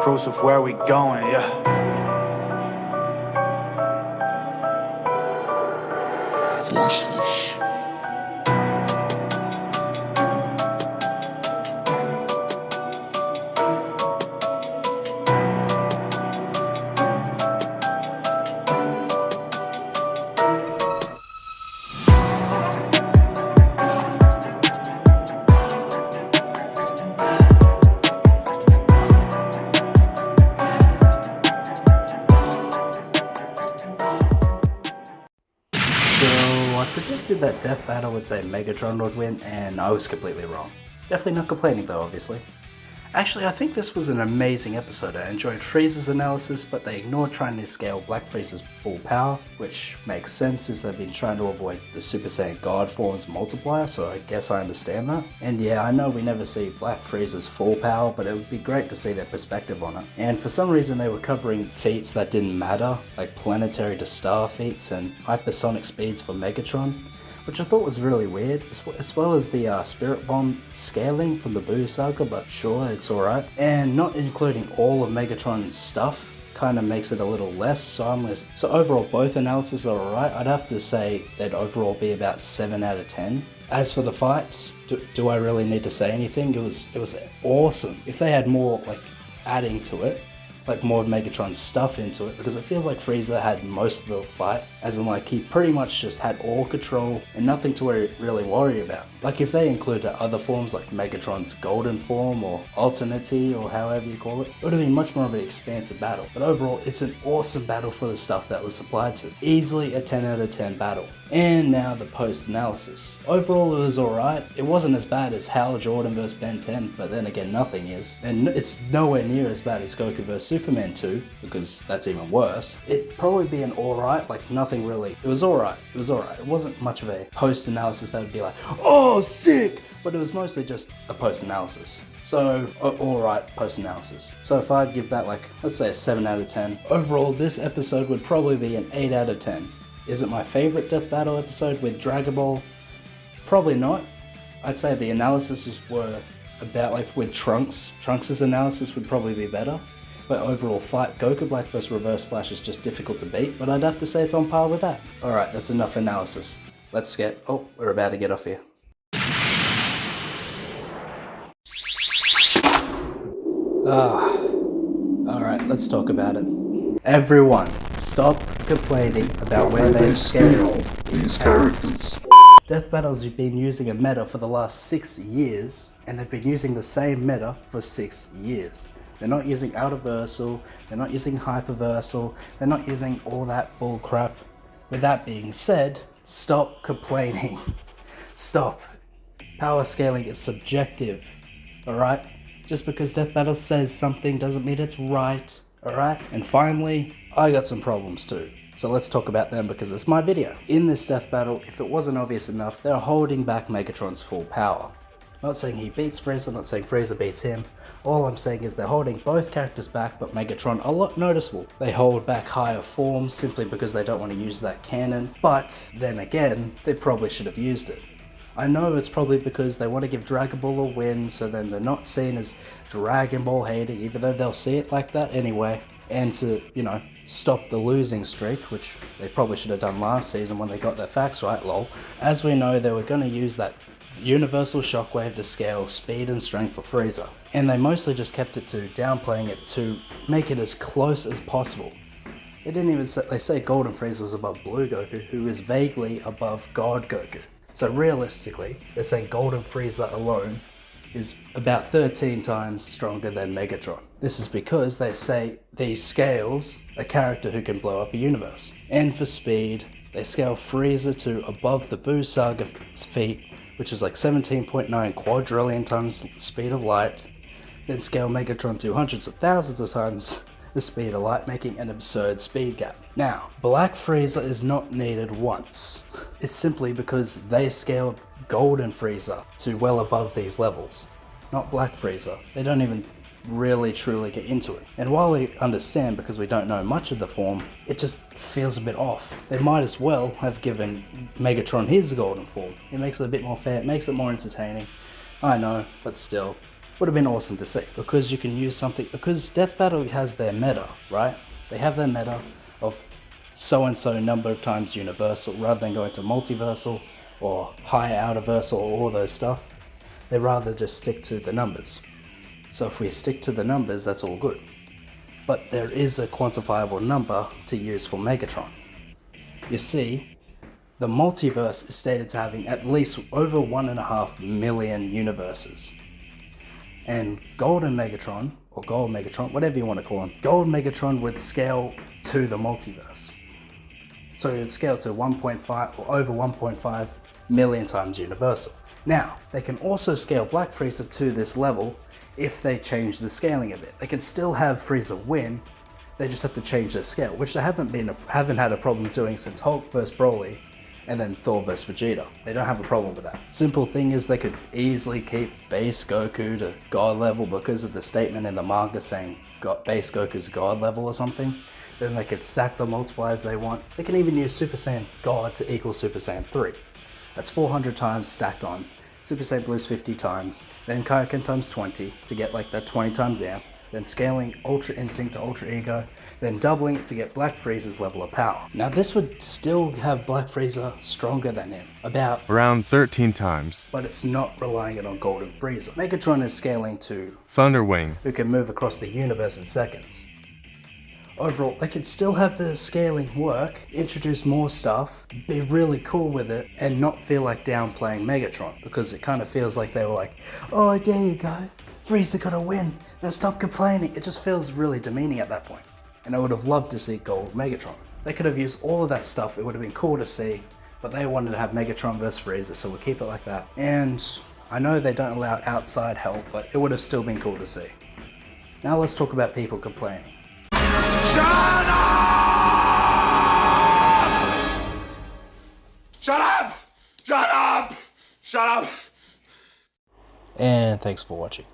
Crucial, where we going, yeah. I predicted that Death Battle would say Megatron would win, and I was completely wrong. Definitely not complaining though, obviously. Actually, I think this was an amazing episode. I enjoyed Frieza's analysis, but they ignored trying to scale Black Frieza's full power, which makes sense as they've been trying to avoid the Super Saiyan God form's multiplier, so I guess I understand that. And yeah, I know we never see Black Frieza's full power, but it would be great to see their perspective on it. And for some reason they were covering feats that didn't matter, like planetary to star feats and hypersonic speeds for Megatron, which I thought was really weird, as well as the Spirit Bomb scaling from the Boo Saga, but sure, it's alright. And not including all of Megatron's stuff kind of makes it a little less, so overall both analyses are alright. I'd have to say they'd overall be about 7 out of 10. As for the fight, do I really need to say anything? It was awesome. If they had more like adding to it, like more of Megatron's stuff into it, because it feels like Frieza had most of the fight, as in like he pretty much just had all control and nothing to really worry about. Like if they included other forms like Megatron's golden form or alternity or however you call it would have been much more of an expansive battle. But overall, it's an awesome battle for the stuff that was supplied to. Easily a 10 out of 10 battle. And now the post-analysis. Overall, it was alright. It wasn't as bad as Hal Jordan vs Ben 10, but then again, nothing is. And it's nowhere near as bad as Goku vs Superman 2, because that's even worse. It'd probably be an alright, like nothing really. It was alright. It wasn't much of a post-analysis that would be like, oh, sick! But it was mostly just a post-analysis. So, alright post-analysis. So if I'd give that like, let's say a 7 out of 10. Overall, this episode would probably be an 8 out of 10. Is it my favorite Death Battle episode with Dragon Ball? Probably not. I'd say the analysis were about like with Trunks. Trunks' analysis would probably be better. But overall fight, Goku Black vs Reverse Flash is just difficult to beat, but I'd have to say it's on par with that. Alright, that's enough analysis. Let's get, we're about to get off here. Alright, let's talk about it. Everyone, stop complaining about where they scaled these characters. Death Battles have been using a meta for the last 6 years, and they've been using the same meta for 6 years. They're not using Outerversal, they're not using Hyperversal, they're not using all that bull crap. With that being said, stop complaining. Stop. Power scaling is subjective, alright? Just because Death Battle says something doesn't mean it's right. Alright, and finally, I got some problems too. So let's talk about them because it's my video. In this Death Battle, if it wasn't obvious enough, they're holding back Megatron's full power. Not saying he beats Frieza, not saying Frieza beats him. All I'm saying is they're holding both characters back, but Megatron a lot noticeable. They hold back higher forms simply because they don't want to use that cannon, but then again, they probably should have used it. I know it's probably because they want to give Dragon Ball a win, so then they're not seen as Dragon Ball hating, even though they'll see it like that anyway. And to, stop the losing streak, which they probably should have done last season when they got their facts right, lol. As we know, they were going to use that universal shockwave to scale speed and strength for Frieza. And they mostly just kept it to downplaying it to make it as close as possible. They didn't even say, they say Golden Frieza was above Blue Goku, who is vaguely above God Goku. So realistically, they're saying Golden Frieza alone is about 13 times stronger than Megatron. This is because they say these scales a character who can blow up a universe. And for speed, they scale Frieza to above the Boo Saga feat, which is like 17.9 quadrillion times the speed of light, then scale Megatron to hundreds of thousands of times the speed of light, making an absurd speed gap. Now, Black Frieza is not needed once. It's simply because they scale Golden Frieza to well above these levels, not Black Frieza. They don't even really truly get into it. And while we understand because we don't know much of the form, it just feels a bit off. They might as well have given Megatron his golden form. It makes it a bit more fair, it makes it more entertaining. I know, but still. Would have been awesome to see, because you can use something, because Death Battle has their meta, right? They have their meta of so-and-so number of times universal, rather than going to multiversal or high outerversal or all those stuff. They rather just stick to the numbers. So if we stick to the numbers, that's all good. But there is a quantifiable number to use for Megatron. You see, the multiverse is stated to having at least over 1.5 million universes. And Golden Megatron, or Gold Megatron, whatever you want to call him, Gold Megatron would scale to the multiverse. So it would scale to 1.5 or over 1.5 million times universal. Now, they can also scale Black Frieza to this level if they change the scaling a bit. They can still have Frieza win, they just have to change their scale, which they haven't had a problem doing since Hulk vs. Broly and then Thor vs. Vegeta. They don't have a problem with that. Simple thing is they could easily keep base Goku to God level because of the statement in the manga saying base Goku's God level or something. Then they could stack the multipliers they want. They can even use Super Saiyan God to equal Super Saiyan 3. That's 400 times stacked on. Super Saiyan Blue's 50 times, then Kaioken times 20 to get like that 20 times amp, then scaling Ultra Instinct to Ultra Ego, then doubling it to get Black Frieza's level of power. Now this would still have Black Frieza stronger than him, around 13 times. But it's not relying it on Golden Frieza. Megatron is scaling to Thunderwing, who can move across the universe in seconds. Overall, they could still have the scaling work, introduce more stuff, be really cool with it, and not feel like downplaying Megatron, because it kind of feels like they were like, oh, there you go, Frieza got a win, now stop complaining. It just feels really demeaning at that point. And I would have loved to see Gold Megatron. They could have used all of that stuff, it would have been cool to see, but they wanted to have Megatron vs. Frieza, so we'll keep it like that. And I know they don't allow outside help, but it would have still been cool to see. Now let's talk about people complaining. Shut up! Shut up! Shut up! Shut up! And thanks for watching.